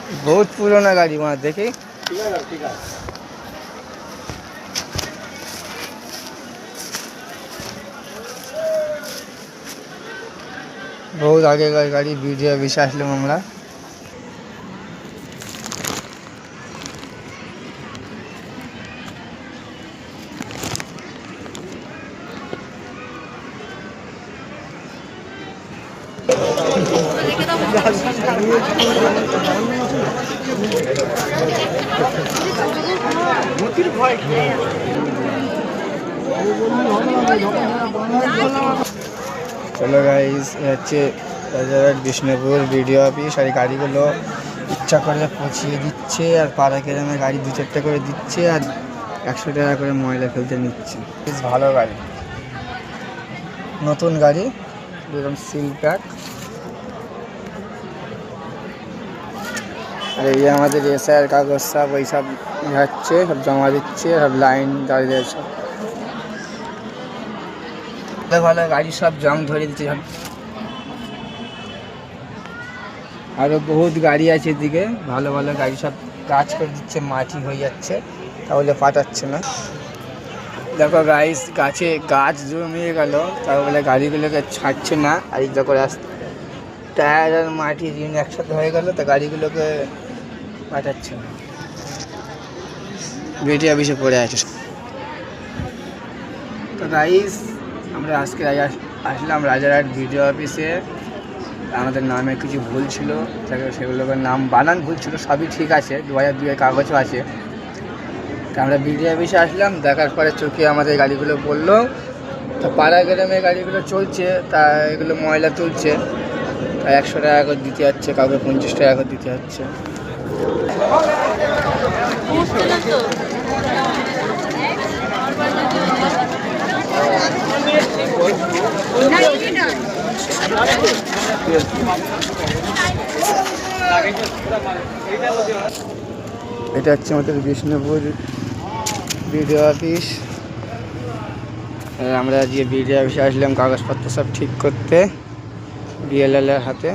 बहुत पुराना गाड़ी वहाँ देखी। बहुत आगे का गाड़ी वीडियो अभी आसलाम আমরা। चलो गाइस হচ্ছে রাজারহাট বিষ্ণুপুর ভিডিও অফিস। আর গাড়িগুলো ইচ্ছা করে পৌঁছিয়ে দিচ্ছে আর পাড়া গ্রামে গাড়ি 2-4টা করে দিচ্ছে আর 100 টাকা করে ময়লা ফেলতে নিচ্ছে। বেশ ভালো গাড়ি, নতুন গাড়ি, এরকম সিল প্যাক। আর এই আমাদের এসআইয়ের কাগজ সব ওই সব হচ্ছে, সব জমা দিচ্ছে, সব লাইন দাঁড়িয়ে আছে। ভালো ভালো গাড়ি সব জং ধরে দিচ্ছে সব। আরও বহুত গাড়ি আছে এদিকে, ভালো ভালো গাড়ি সব কাজ করে দিচ্ছে, মাটি হয়ে যাচ্ছে তাহলে পাঠাচ্ছে না। দেখো গাইস গাছে গাছ জমিয়ে গেল তাহলে গাড়িগুলোকে ছাড়ছে না। আর এই দেখো টায়ার আর মাটি ঋণ একসাথে হয়ে গেল তো গাড়িগুলোকে পাঠাচ্ছে না, ভিডিও অফিসে পড়ে আছে। তো গাইস আমরা আজকে আসলাম রাজারহাট ভিডিও অফিসে। আমাদের নামে কিছু ভুল ছিল, সেগুলোকে নাম বানান ভুল ছিল, সবই ঠিক আছে, 2002 কাগজও আছে। তো আমরা ভিডিও অফিসে আসলাম, দেখার পরে চোখে আমাদের গাড়িগুলো পড়লো। তো পাড়া গ্রামে গাড়িগুলো চলছে, তা এগুলো ময়লা তুলছে, তা 100 টাকা করে দিতে হচ্ছে, কাউকে 50 টাকা করে দিতে হচ্ছে। এটা হচ্ছে আমাদের বিষ্ণুপুর ভিডিও অফিস। আমরা যে ভিডিও অফিসে আসলাম কাগজপত্র সব ঠিক করতে বিএলএল এর হাতে।